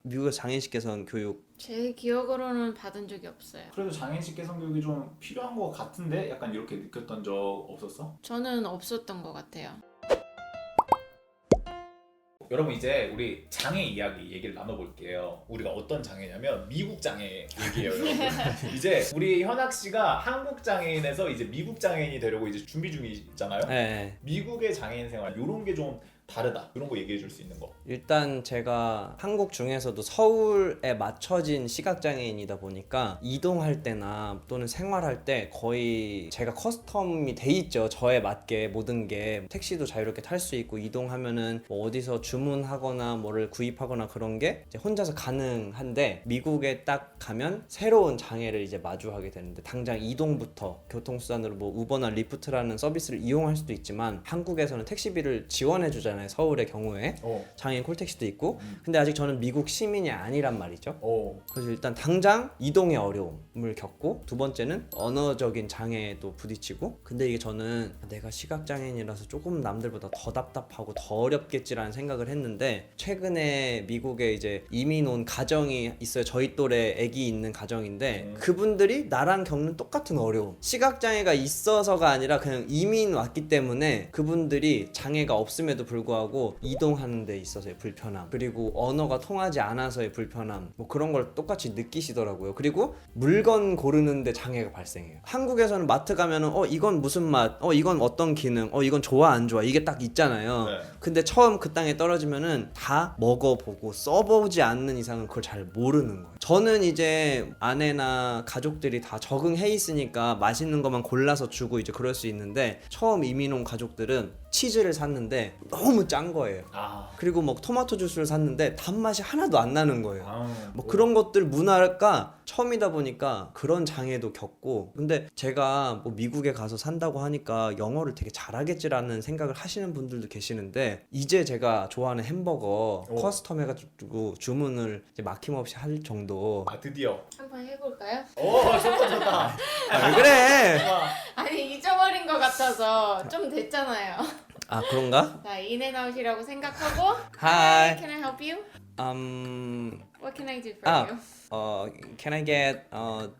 미국에서 장애인식 개선 교육 제 기억으로는 받은 적이 없어요. 그래도 장애인식 개선 교육이 좀 필요한 것 같은데 약간 이렇게 느꼈던 적 없었어? 저는 없었던 것 같아요. 여러분 이제 우리 장애 이야기 얘기를 나눠볼게요. 우리가 어떤 장애냐면 미국 장애 얘기예요. 여러분. 이제 우리 현학 씨가 한국 장애인에서 이제 미국 장애인이 되려고 이제 준비 중이잖아요. 네. 미국의 장애인 생활 이런 게 좀 다르다. 이런 거 얘기해 줄 수 있는 거. 일단 제가 한국 중에서도 서울에 맞춰진 시각장애인이다 보니까 이동할 때나 또는 생활할 때 거의 제가 커스텀이 돼 있죠. 저에 맞게 모든 게 택시도 자유롭게 탈 수 있고 이동하면은 뭐 어디서 주문하거나 뭐를 구입하거나 그런 게 이제 혼자서 가능한데 미국에 딱 가면 새로운 장애를 이제 마주하게 되는데 당장 이동부터 교통수단으로 뭐 우버나 리프트라는 서비스를 이용할 수도 있지만 한국에서는 택시비를 지원해 주잖아요. 서울의 경우에 장애인 콜택시도 있고 근데 아직 저는 미국 시민이 아니란 말이죠. 그래서 일단 당장 이동의 어려움을 겪고 두 번째는 언어적인 장애에도 부딪히고 근데 이게 저는 내가 시각장애인이라서 조금 남들보다 더 답답하고 더 어렵겠지라는 생각을 했는데 최근에 미국에 이제 이민 온 가정이 있어요. 저희 또래 애기 있는 가정인데 그분들이 나랑 겪는 똑같은 어려움 시각장애가 있어서가 아니라 그냥 이민 왔기 때문에 그분들이 장애가 없음에도 불구하고 이동하는 데 있어서의 불편함 그리고 언어가 통하지 않아서의 불편함 뭐 그런 걸 똑같이 느끼시더라고요. 그리고 물건 고르는데 장애가 발생해요. 한국에서는 마트 가면은 이건 무슨 맛, 이건 어떤 기능, 이건 좋아 안 좋아 이게 딱 있잖아요. 네. 근데 처음 그 땅에 떨어지면은 다 먹어보고 써보지 않는 이상은 그걸 잘 모르는 거예요. 저는 이제 아내나 가족들이 다 적응해 있으니까 맛있는 것만 골라서 주고 이제 그럴 수 있는데 처음 이민 온 가족들은 치즈를 샀는데 너무 짠 거예요. 그리고 뭐 토마토 주스를 샀는데 단맛이 하나도 안 나는 거예요. 뭐 그런 것들 문화가 처음이다 보니까 그런 장애도 겪고 근데 제가 뭐 미국에 가서 산다고 하니까 영어를 되게 잘하겠지라는 생각을 하시는 분들도 계시는데 이제 제가 좋아하는 햄버거 커스텀 해가지고 주문을 이제 막힘없이 할 정도. 드디어. 한번 해볼까요? 좋다. 왜 그래? 아니 잊어버린 것 같아서 좀 됐잖아요. 아 그런가? 자, 인앤아웃이라고 생각하고 Hi. Can I help you? What can I do for you? Can I get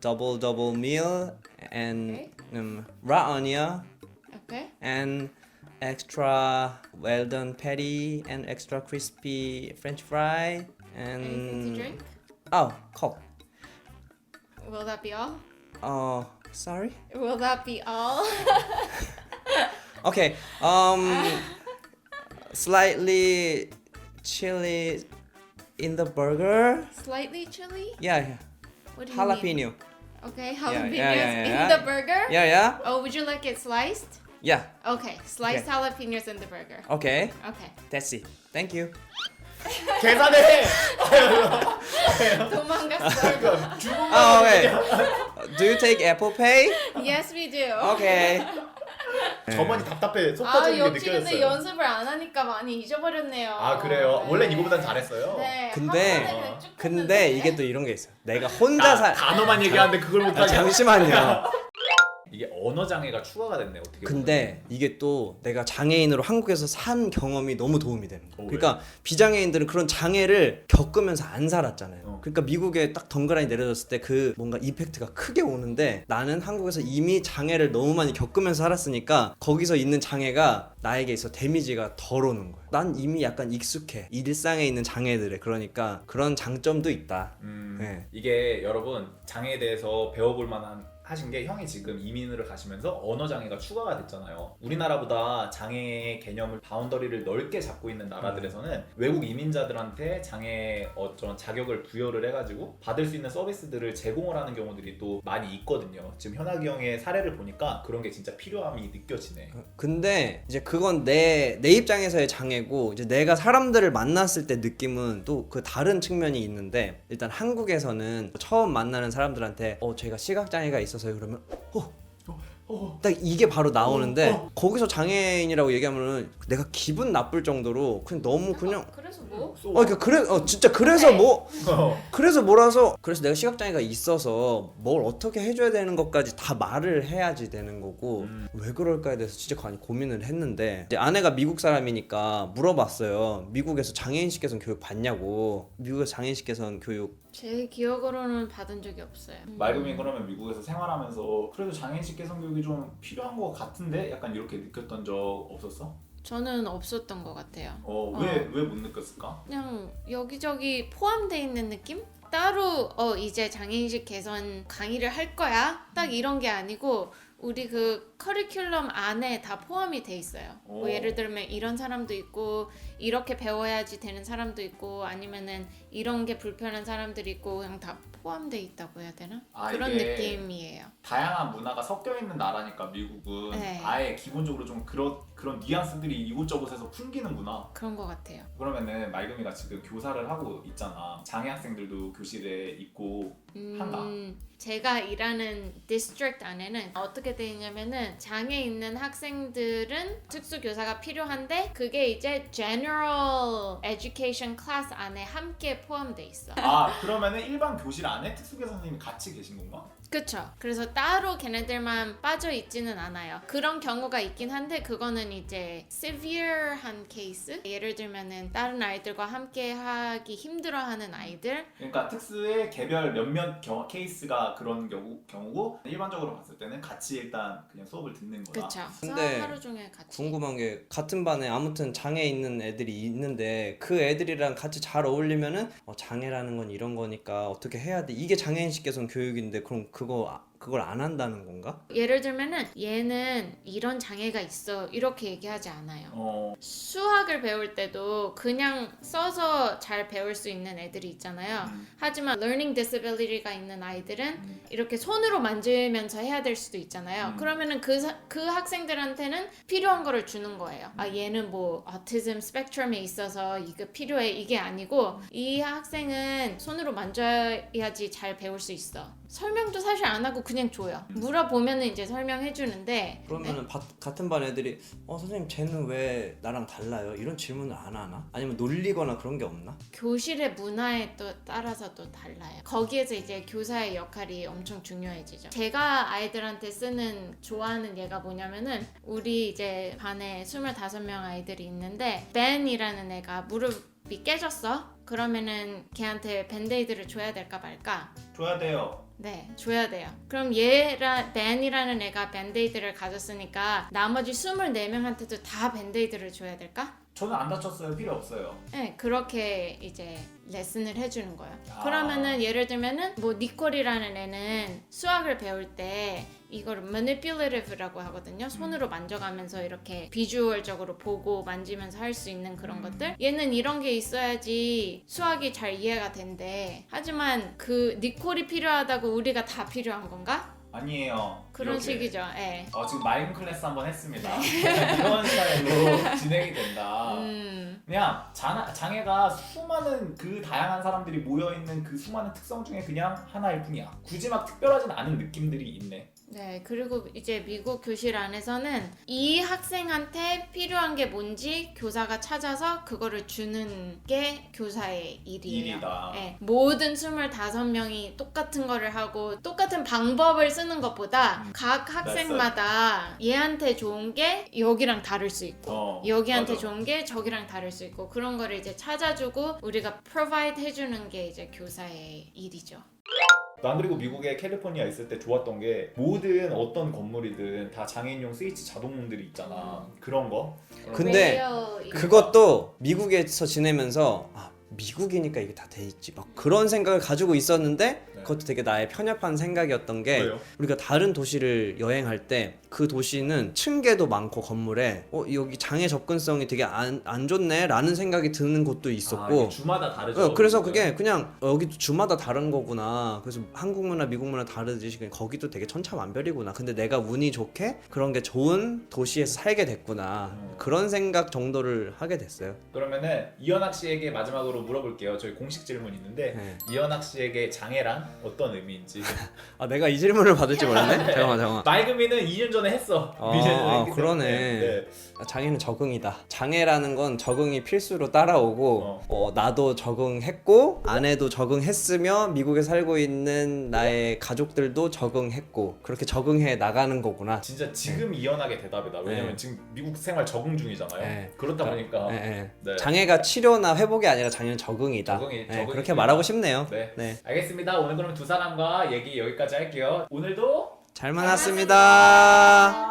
double meal and Okay. raw onion Okay. and extra well done patty and extra crispy French fry Anything to and drink? Coke. Will that be all? Sorry. Will that be all? Okay. Slightly chili in the burger. Slightly chili? Yeah. What do you mean? Jalapeno. Okay, Yeah, jalapenos yeah. in the burger? Yeah. Oh, would you like it sliced? Yeah. Okay, sliced Okay. jalapenos in the burger. Okay. Okay. That's it. Thank you. 계산해. 도망갔어요. 주문만. Okay. Do you take Apple Pay? Yes, we do. Okay. 저만이 답답해. 속 아, 빠지는 게 역시 근데 느껴졌어요. 연습을 안 하니까 많이 잊어버렸네요. 그래요? 네. 원래 이거보단 잘했어요. 네. 근데 한 번에 그냥 쭉 근데 했는데. 이게 또 이런 게 있어요. 내가 혼자 단어만 얘기하는데 그걸 못하게. 잠시만요. 이게 언어 장애가 추가가 됐네 어떻게 보면. 근데 이게 또 내가 장애인으로 한국에서 산 경험이 너무 도움이 되는 거야. 왜? 그러니까 비장애인들은 그런 장애를 겪으면서 안 살았잖아요. 그러니까 미국에 딱 덩그라니 내려졌을 때 그 뭔가 이펙트가 크게 오는데 나는 한국에서 이미 장애를 너무 많이 겪으면서 살았으니까 거기서 있는 장애가 나에게 있어 데미지가 덜 오는 거야. 난 이미 약간 익숙해. 일상에 있는 장애들에. 그러니까 그런 장점도 있다. 네. 이게 여러분 장애에 대해서 배워볼 만한 하신 게 형이 지금 이민을 가시면서 언어 장애가 추가가 됐잖아요. 우리나라보다 장애 개념을 바운더리를 넓게 잡고 있는 나라들에서는 외국 이민자들한테 장애 어떤 자격을 부여를 해가지고 받을 수 있는 서비스들을 제공을 하는 경우들이 또 많이 있거든요. 지금 현학이 형의 사례를 보니까 그런 게 진짜 필요함이 느껴지네. 근데 이제 그건 내 입장에서의 장애고 이제 내가 사람들을 만났을 때 느낌은 또 그 다른 측면이 있는데 일단 한국에서는 처음 만나는 사람들한테 제가 시각장애가 있어서요 그러면 딱 이게 바로 나오는데 거기서 장애인이라고 얘기하면은 내가 기분 나쁠 정도로 그냥 너무 그냥 그래 그래서 뭐? 진짜 그래서 뭐 어. 그래서 뭐라서 그래서 내가 시각장애가 있어서 뭘 어떻게 해줘야 되는 것까지 다 말을 해야지 되는 거고 왜 그럴까에 대해서 진짜 많이 고민을 했는데 이제 아내가 미국 사람이니까 물어봤어요. 미국에서 장애인식 개선 교육 받냐고. 미국에서 장애인식 개선 교육 제 기억으로는 받은 적이 없어요. 맑음이 그러면 미국에서 생활하면서 그래도 장애인식 개선 교육이 좀 필요한 것 같은데 약간 이렇게 느꼈던 적 없었어? 저는 없었던 것 같아요. 왜 못 느꼈을까? 그냥 여기저기 포함돼 있는 느낌? 따로 이제 장애인식 개선 강의를 할 거야? 딱 이런 게 아니고 우리 그 커리큘럼 안에 다 포함이 돼 있어요. 뭐 예를 들면 이런 사람도 있고 이렇게 배워야지 되는 사람도 있고 아니면은 이런 게 불편한 사람들이 있고 그냥 다 포함돼 있다고 해야 되나? 그런 이게 느낌이에요. 다양한 문화가 섞여 있는 나라니까 미국은 네. 아예 기본적으로 좀 그런 뉘앙스들이 이곳저곳에서 풍기는구나. 그런 것 같아요. 그러면은 맑음이가 지금 교사를 하고 있잖아. 장애 학생들도 교실에 있고 한가? 제가 일하는 디스트릭트 안에는 어떻게 돼 있냐면은 장애 있는 학생들은 특수 교사가 필요한데 그게 이제 General Education 클래스 안에 함께 포함돼 있어. 그러면은 일반 교실 안에 특수교사 선생님이 같이 계신 건가? 그쵸. 그래서 따로 걔네들만 빠져 있지는 않아요. 그런 경우가 있긴 한데 그거는 이제 severe한 케이스. 예를 들면은 다른 아이들과 함께 하기 힘들어하는 아이들. 그러니까 특수의 개별 몇몇 케이스가 그런 경우고 일반적으로 봤을 때는 같이 일단 그냥 수업을 듣는 거다. 그쵸. 근데 하루 종일 같이. 궁금한 게 같은 반에 아무튼 장애 있는 애들이 있는데 그 애들이랑 같이 잘 어울리면은 장애라는 건 이런 거니까 어떻게 해야 돼. 이게 장애인식 개선 교육인데 그럼 그걸 안 한다는 건가? 예를 들면은 얘는 이런 장애가 있어 이렇게 얘기하지 않아요. 수학을 배울 때도 그냥 써서 잘 배울 수 있는 애들이 있잖아요. 하지만 learning disability가 있는 아이들은 이렇게 손으로 만지면서 해야 될 수도 있잖아요. 그러면은 그 학생들한테는 필요한 거를 주는 거예요. 얘는 뭐 autism 스펙트럼에 있어서 이거 필요해 이게 아니고 이 학생은 손으로 만져야지 잘 배울 수 있어. 설명도 사실 안 하고 그냥 줘요. 물어보면은 이제 설명해 주는데 그러면은 같은 반 애들이 선생님 쟤는 왜 나랑 달라요? 이런 질문을 안 하나? 아니면 놀리거나 그런 게 없나? 교실의 문화에 또 따라서 또 달라요. 거기에서 이제 교사의 역할이 엄청 중요해지죠. 제가 아이들한테 좋아하는 예가 뭐냐면은 우리 이제 반에 25명 아이들이 있는데 벤이라는 애가 무릎이 깨졌어? 그러면은 걔한테 밴데이드를 줘야 될까 말까? 줘야 돼요. 네, 줘야 돼요. 그럼 벤이라는 애가 밴데이드를 가졌으니까 나머지 24명한테도 다 밴데이드를 줘야 될까? 저는 안 다쳤어요. 필요 없어요. 네, 그렇게 이제 레슨을 해주는 거예요. 그러면은 예를 들면은 뭐 니콜이라는 애는 수학을 배울 때 이거를 manipulative라고 하거든요. 손으로 만져가면서 이렇게 비주얼적으로 보고 만지면서 할 수 있는 그런 것들. 얘는 이런 게 있어야지 수학이 잘 이해가 된대. 하지만 그 니콜이 필요하다고 우리가 다 필요한 건가? 아니에요. 그런 이렇게. 식이죠. 예. 지금 맑은 클래스 한번 했습니다. 이런 스타일로 진행이 된다. 그냥 장애가 수많은 그 다양한 사람들이 모여있는 그 수많은 특성 중에 그냥 하나일 뿐이야. 굳이 막 특별하진 않은 느낌들이 있네. 네, 그리고 이제 미국 교실 안에서는 이 학생한테 필요한 게 뭔지 교사가 찾아서 그거를 주는 게 교사의 일이에요. 일이다. 네, 모든 25명이 똑같은 거를 하고 똑같은 방법을 쓰는 것보다 각 학생마다 얘한테 좋은 게 여기랑 다를 수 있고 여기한테 맞아. 좋은 게 저기랑 다를 수 있고 그런 거를 이제 찾아주고 우리가 provide 해주는 게 이제 교사의 일이죠. 난 그리고 미국에 캘리포니아 있을 때 좋았던 게 모든 어떤 건물이든 다 장애인용 스위치 자동문들이 있잖아. 그런 거. 근데 레이어 그것도 미국에서 지내면서 미국이니까 이게 다 돼 있지 막 그런 생각을 가지고 있었는데 그것도 되게 나의 편협한 생각이었던 게 왜요? 우리가 다른 도시를 여행할 때 그 도시는 층계도 많고 건물에 여기 장애 접근성이 되게 안 좋네 라는 생각이 드는 곳도 있었고 이게 주마다 다르죠. 그래서 그게 그냥 여기도 주마다 다른 거구나. 그래서 한국 문화 미국 문화 다르듯이 그냥 거기도 되게 천차만별이구나. 근데 내가 운이 좋게 그런 게 좋은 도시에서 살게 됐구나. 그런 생각 정도를 하게 됐어요. 그러면은 이현학 씨에게 마지막으로 질문으로 물어볼게요. 저희 공식 질문 있는데 네. 이현학 씨에게 장애란 어떤 의미인지. 아 내가 이 질문을 받을 줄 몰랐네? 잠깐만 말금이는 2년 전에 했어. 미래는 그러네. 네. 장애는 적응이다. 장애라는 건 적응이 필수로 따라오고 나도 적응했고 아내도 적응했으며 미국에 살고 있는 나의 가족들도 적응했고 그렇게 적응해 나가는 거구나. 진짜 지금 이현학의 대답이다. 왜냐면 네. 지금 미국 생활 적응 중이잖아요. 네. 그렇다 보니까 네. 네. 장애가 치료나 회복이 아니라 장애는 적응이다. 적응이 그렇게 있습니다. 말하고 싶네요. 네. 알겠습니다. 오늘 그럼 두 사람과 얘기 여기까지 할게요. 오늘도 잘 만났습니다.